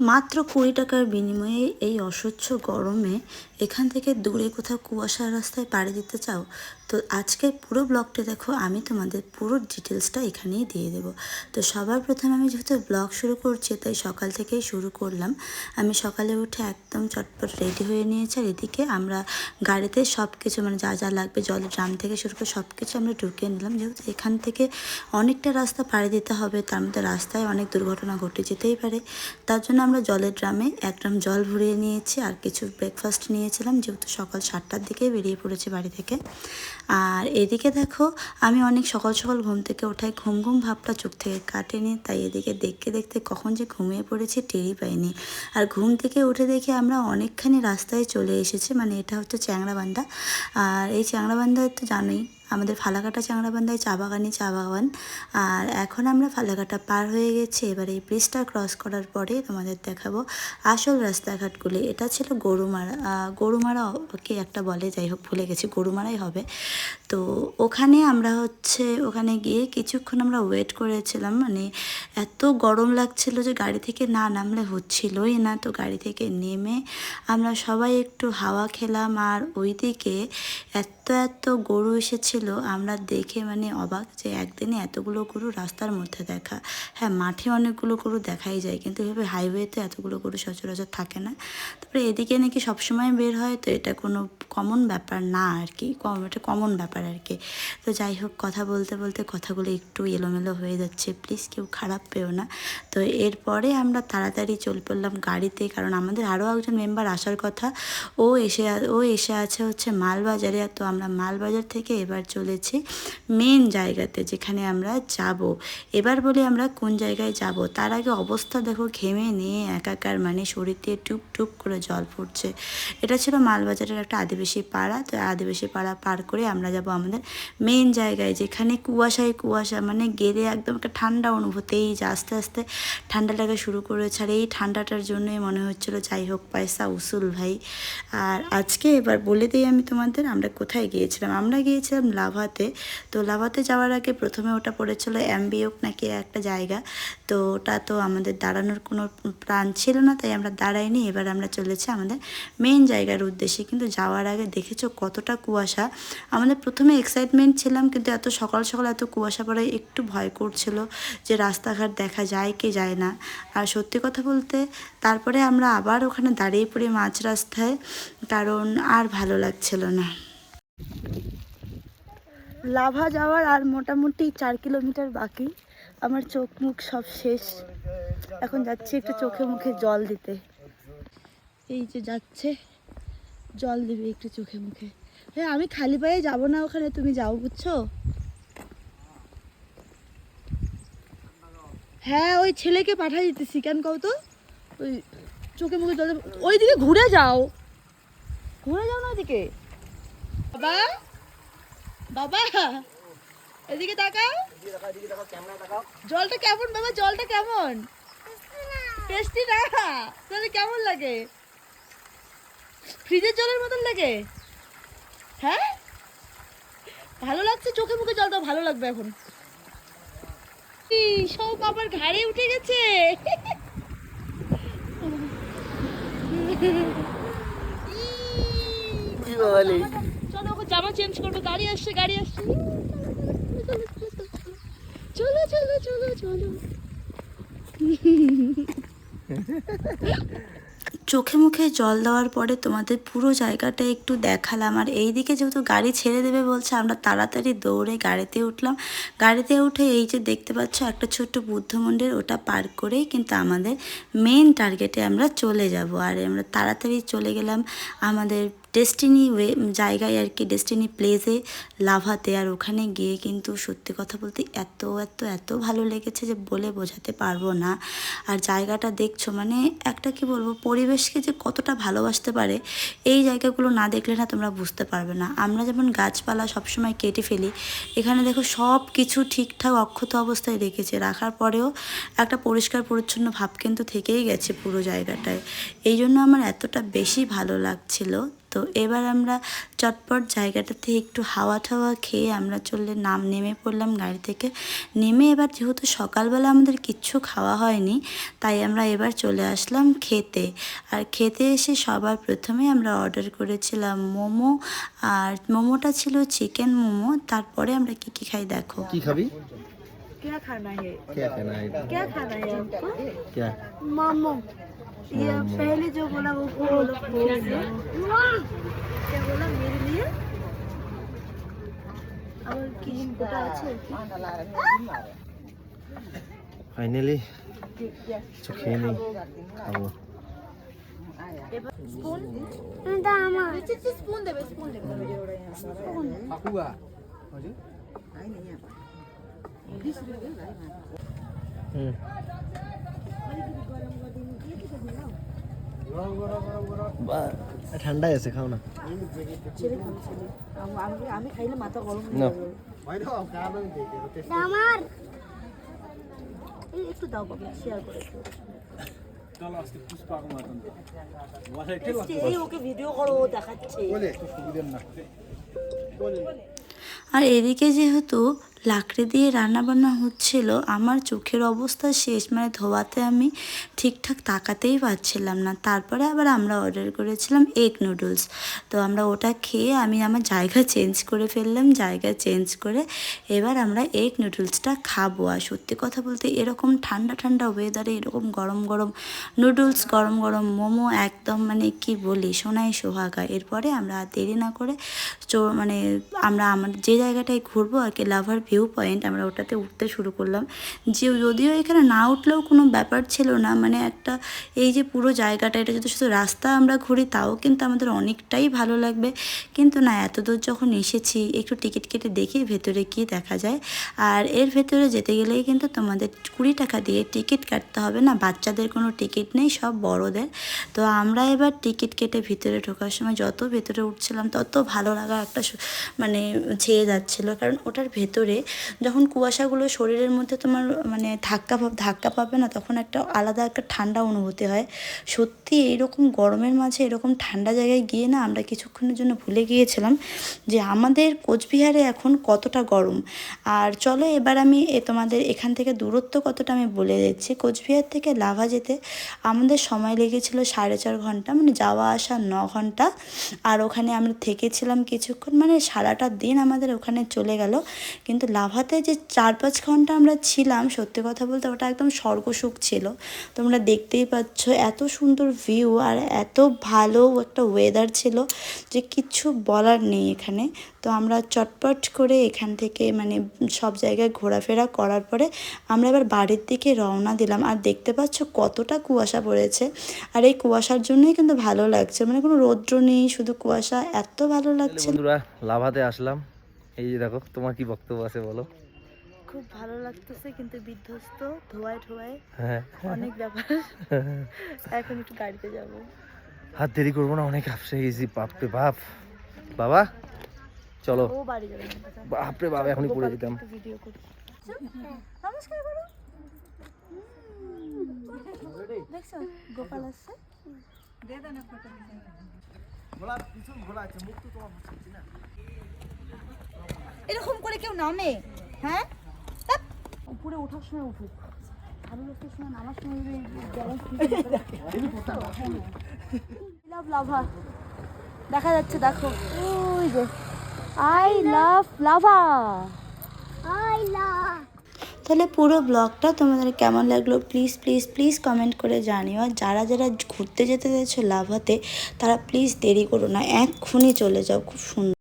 মাত্র 20 টাকার বিনিময়ে এই অসহ্য গরমে এখান থেকে দূরে কোথাও কুয়াশার রাস্তায় পাড়ি দিতে চাও তো আজকে পুরো ব্লগটা দেখো, আমি তোমাদের পুরো ডিটেলসটা এখানেই দিয়ে দেবো। তো সবার প্রথমে আমি যেহেতু ব্লগ শুরু করছি তাই সকাল থেকেই শুরু করলাম। আমি সকালে উঠে একদম চটপট রেডি হয়ে নিয়েছি, আর এদিকে আমরা গাড়িতে সব কিছু মানে যা যা লাগবে জলের ড্রাম থেকে শুরু করে সব কিছু আমরা ঢুকিয়ে নিলাম। যেহেতু এখান থেকে অনেকটা রাস্তা পাড়ি দিতে হবে, তার মধ্যে রাস্তায় অনেক দুর্ঘটনা ঘটে যেতেই পারে, তার জন্য আমরা জলের ড্রামে 1 ড্রাম জল ভরিয়ে নিয়েছি আর কিছু ব্রেকফাস্ট নিয়েছিলাম, যেহেতু সকাল 7টার দিকেই বেরিয়ে পড়েছি বাড়ি থেকে। আর এদিকে দেখো, আমি অনেক সকাল সকাল ঘুম থেকে ওঠাই, ঘুম ঘুম ভাবটা চোখ থেকে কাটেনি, তাই এদিকে দেখতে দেখতে কখন যে ঘুমিয়ে পড়েছি টেরই পাইনি। আর ঘুম থেকে উঠে দেখি আমরা অনেকখানি রাস্তায় চলে এসেছি, মানে এটা হচ্ছে চ্যাংড়াবান্ধা। আর এই চ্যাংড়াবান্ধায় তো জানোই আমাদের ফালাকাটা চ্যাংড়াবান্ধায় চা বাগানই চা বাগান। আর এখন আমরা ফালাকাটা পার হয়ে গেছি, এবার এই ব্রিজটা ক্রস করার পরে তোমাদের দেখাবো আসল রাস্তাঘাটগুলি। এটা ছিল গরুমারা, গরুমারা কি একটা বলে, যাই হোক ভুলে গেছি, গরুমারাই হবে। তো ওখানে আমরা ওখানে গিয়ে কিছুক্ষণ আমরা ওয়েট করেছিলাম, মানে এত গরম লাগছিল যে গাড়ি থেকে না নামলে হচ্ছিলই না। তো গাড়ি থেকে নেমে আমরা সবাই একটু হাওয়া খেলাম, আর ওইদিকে এত এত গরু এসেছিল আমরা দেখে মানে অবাক, যে একদিনে এতগুলো গরু রাস্তার মধ্যে দেখা। হ্যাঁ, মাঠে অনেকগুলো গরু দেখাই যায়, কিন্তু এভাবে হাইওয়েতে এতগুলো গরু সচরাচর থাকে না। তারপরে এদিকে নাকি সবসময় বের হয়, তো এটা কোনো কমন ব্যাপার না আর কি, এটা কমন ব্যাপার আর কি। তো যাই হোক, কথা বলতে বলতে কথাগুলো একটু এলোমেলো হয়ে যাচ্ছে, প্লিজ কেউ খারাপ পেও না। তো এরপরে আমরা তাড়াতাড়ি চলে পড়লাম গাড়িতে, কারণ আমাদের আরও একজন মেম্বার আসার কথা, ও এসে আছে হচ্ছে মালবাজারে। তো আমরা মালবাজার থেকে এবার চলেছি মেন জায়গাতে যেখানে আমরা যাব। এবার বলি আমরা কোন জায়গায় যাব, তার আগে অবস্থা দেখো, ঘেমে নিয়ে একাকার, মানে শরীর দিয়ে টুপ টুপ করে জল পড়ছে। এটা ছিল মালবাজারের একটা আদিবাসী পাড়া। তো আদিবাসী পাড়া পার করে আমরা যাব আমাদের মেন জায়গায়, যেখানে কুয়াশায় কুয়াশা, মানে গেলে একদম একটা ঠান্ডা অনুভূতি, এই যে আস্তে আস্তে ঠান্ডা লাগা শুরু করেছে। আর এই ঠান্ডাটার জন্যই মনে হচ্ছিলো যাই হোক পয়সা উসুল ভাই। আর আজকে এবার বলে দিই আমি তোমাদের আমরা কোথায় গিয়েছিলাম। আমরা গিয়েছিলাম লাভাতে। তো লাভাতে যাওয়ার আগে প্রথমে ওটা পড়েছিল অ্যাম্বিওক নাকি একটা জায়গা, তো ওটা তো আমাদের দাঁড়ানোর কোনো প্ল্যান ছিল না, তাই আমরা দাঁড়াইনি। এবার আমরা চলেছি আমাদের মেন জায়গার উদ্দেশ্যে। কিন্তু যাওয়ার আগে দেখেছো কতটা কুয়াশা। আমাদের প্রথমে এক্সাইটমেন্ট ছিলাম, কিন্তু এত সকাল সকাল এত কুয়াশা পড়ায় একটু ভয় করছিল যে রাস্তাঘাট দেখা যায় কি যায় না। আর সত্যি কথা বলতে তারপরে আমরা আবার ওখানে দাঁড়িয়ে পড়ি মাঝ রাস্তায়, কারণ আর ভালো লাগছিল না। লাভা যাওয়ার আর মোটামুটি 4 কিলোমিটার বাকি। আমার চোখ মুখ সব শেষ, এখন যাচ্ছি একটু চোখে মুখে জল দিতে। এই যে যাচ্ছে, জল দিবে একটু চোখে মুখে। হ্যাঁ, আমি খালি পায়ে যাব না ওখানে, তুমি যাও, বুঝছো? হ্যাঁ, ওই ছেলেকে পাঠাই দিতেছি, কেন কও তো, ওই চোখে মুখে জল, ওইদিকে ঘুরে যাও, ঘুরে যাও না ওইদিকে। বাবা, বাবা এদিকে তাকাও, জলটা কেমন বাবা, জলটা কেমন? টেস্টি না? তাহলে কেমন লাগে? ফ্রিজের জলের মতন লাগে? হ্যাঁ, ভালো লাগছে? চোখে মুখে জল দাও, ভালো লাগবে এখন। সব আবার ঘাড়ে উঠে গেছে। চলো ওকে জামা চেঞ্জ করবো, গাড়ি আসছে, গাড়ি আসছে। চলো চলো চলো চলো। চোখে মুখে জল দেওয়ার পরে তোমাদের পুরো জায়গাটা একটু দেখালাম। আর এইদিকে যেহেতু গাড়ি ছেড়ে দেবে বলছে, আমরা তাড়াতাড়ি দৌড়ে গাড়িতে উঠলাম। গাড়িতে উঠে এই যে দেখতে পাচ্ছ একটা ছোট্ট বুদ্ধ মন্দির, ওটা পার করেই কিন্তু আমাদের মেন টার্গেটে আমরা চলে যাব। আর আমরা তাড়াতাড়ি চলে গেলাম আমাদের ডেস্টিনি জায়গায় আর কি, ডেস্টিনি প্লেসে লাভাতে। আর ওখানে গিয়ে কিন্তু সত্যি কথা বলতে এত এত এত ভালো লেগেছে যে বলে বোঝাতে পারবো না। আর জায়গাটা দেখছো, মানে একটা কি বলবো, পরিবেশকে যে কতটা ভালোবাসতে পারে এই জায়গাগুলো না দেখলে না তোমরা বুঝতে পারবে না। আমরা যেমন গাছপালা সবসময় কেটে ফেলি, এখানে দেখো সব কিছু ঠিকঠাক অক্ষত অবস্থায় রেখেছে, রাখার পরেও একটা পরিষ্কার পরিচ্ছন্ন ভাব কিন্তু থেকেই গেছে পুরো জায়গাটায়। এই জন্য আমার এতটা বেশি ভালো লাগছিল। তো এবার আমরা চটপট জায়গাটাতে একটু হাওয়া ঠাওয়া খেয়ে আমরা নেমে পড়লাম গাড়ি থেকে। নেমে এবার যেহেতু সকালবেলা আমাদের কিচ্ছু খাওয়া হয়নি, তাই আমরা এবার চলে আসলাম খেতে। আর খেতে এসে সবার প্রথমে আমরা অর্ডার করেছিলাম মোমো, আর মোমোটা ছিল চিকেন মোমো। তারপরে আমরা কি কি খাই দেখো। কি খাবি? क्या खाना है? क्या खाना है? क्या खाना है आपको? क्या? मोमो। ये पहले जो बोला वो बोलो फिर से। क्या बोला मेरे लिए? और की पता আছে? ফাইনালি কিছু খেয়ে নেই, খাবো। স্পুন? দামা। স্পুন দেবে, স্পুন দেবে। কাকুয়া ঠান্ডাই আছে, খাও না। আমি খাইলে মাথা গরম হয়ে না। যাবে। আমার একটু দাও বাবা, শেয়ার করে একটু। এই ওকে ভিডিও করো, ও দেখাচ্ছে। আর এদিকে যেহেতু লাকড়ি দিয়ে রান্না বান্না হচ্ছিল, আমার চোখের অবস্থা শেষ, মানে ধোয়াতে আমি ঠিকঠাক তাকাতেই পারছিলাম না। তারপরে আবার আমরা অর্ডার করেছিলাম এগ নুডলস। তো আমরা ওটা খেয়ে আমি আমার জায়গা চেঞ্জ করে ফেললাম। জায়গা চেঞ্জ করে এবার আমরা এগ নুডলসটা খাবো। আর সত্যি কথা বলতে এরকম ঠান্ডা ঠান্ডা ওয়েদারে এরকম গরম গরম নুডলস, গরম গরম মোমো, একদম মানে কি বলি, সোনাই সোহাগা। এরপরে আমরা আর দেরি না করে মানে আমরা যে জায়গাটায় ঘুরবো আর কি, লাভার ভিউ পয়েন্ট, আমরা ওটাতে উঠতে শুরু করলাম। যদিও এখানে না উঠলেও কোনো ব্যাপার ছিল না, মানে একটা এই যে পুরো জায়গাটা, এটা যদি শুধু রাস্তা আমরা ঘুরি তাও কিন্তু আমাদের অনেকটাই ভালো লাগবে। কিন্তু না, এত দূর যখন এসেছি একটু টিকিট কেটে দেখি ভেতরে কি দেখা যায়। আর এর ভেতরে যেতে গেলেই কিন্তু তোমাদের 20 টাকা দিয়ে টিকিট কাটতে হবে, না বাচ্চাদের কোনো টিকিট নেই, সব বড়দের। তো আমরা এবার টিকিট কেটে ভিতরে ঢোকার সময় যত ভেতরে উঠছিলাম তত ভালো লাগা একটা মানে ছেয়ে যাচ্ছিলো। কারণ ওটার ভেতরে যখন কুয়াশাগুলো শরীরের মধ্যে তোমার মানে ধাক্কা পাবে না, তখন একটা আলাদা একটা ঠান্ডা অনুভূতি হয়। সত্যি এইরকম গরমের মাঝে এরকম ঠান্ডা জায়গায় গিয়ে না আমরা কিছুক্ষণের জন্য ভুলে গিয়েছিলাম যে আমাদের কোচবিহারে এখন কতটা গরম। আর চলো এবার আমি তোমাদের এখান থেকে দূরত্ব কতটা আমি বলে দিচ্ছি। কোচবিহার থেকে লাভা যেতে আমাদের সময় লেগেছিল 4.5 ঘন্টা, মানে যাওয়া আসা 9 ঘন্টা। আর ওখানে আমরা থেকেছিলাম কিছুক্ষণ, মানে সারাটা দিন আমাদের ওখানে চলে গেল। কিন্তু লাভাতে যে 4-5 ঘন্টা আমরা ছিলাম, সত্যি কথা বলতে ওটা একদম স্বর্গসুখ ছিল। তোমরা দেখতেই পাচ্ছ এত সুন্দর ভিউ আর এত ভালো একটা ওয়েদার ছিল যে কিচ্ছু বলার নেই এখানে। তো আমরা চটপট করে এখান থেকে মানে সব জায়গায় ঘোরাফেরা করার পরে আমরা এবার বাড়ির দিকে রওনা দিলাম। আর দেখতে পাচ্ছ কতটা কুয়াশা পড়েছে, আর এই কুয়াশার জন্যই কিন্তু ভালো লাগছে, মানে কোনো রৌদ্র নেই, শুধু কুয়াশা, এত ভালো লাগছে। বন্ধুরা লাভাতে আসলাম, এই যে দেখো, তোমার কি বক্তব্য আছে বলো? খুব ভালো লাগতেছে, কিন্তু বিধ্বস্ত, ধোয়ায় ঠোয়ায় হ্যাঁ, অনেক ব্যাপার। এখন একটু গাড়িতে যাব। হাত দেরি করবো না, অনেক আপসে গেছি, বাপরে বাপ। বাবা চলো, ও বাড়ি যাবে না। বাপরে বাবা, এখনই পড়ে যেতাম। ভিডিও করি। নমস্কার করো। দেখছো গোপাল আসছে। দে দেন ফটো। এরকম করে কেউ নামে? হ্যাঁ, উপরে ওঠার সময় উঠুক, ভালো লাগতে সময় নামার সময় লাভ লাভা দেখা যাচ্ছে, দেখো ওই যে I love lava, I love. তাহলে পুরো ব্লগটা তোমাদের কেমন লাগলো প্লিজ প্লিজ প্লিজ কমেন্ট করে জানিও। আর যারা যারা ঘুরতে যেতে চাইছো লাভাতে, তারা প্লিজ দেরি করো না, এক্ষুনি চলে যাও, খুব সুন্দর।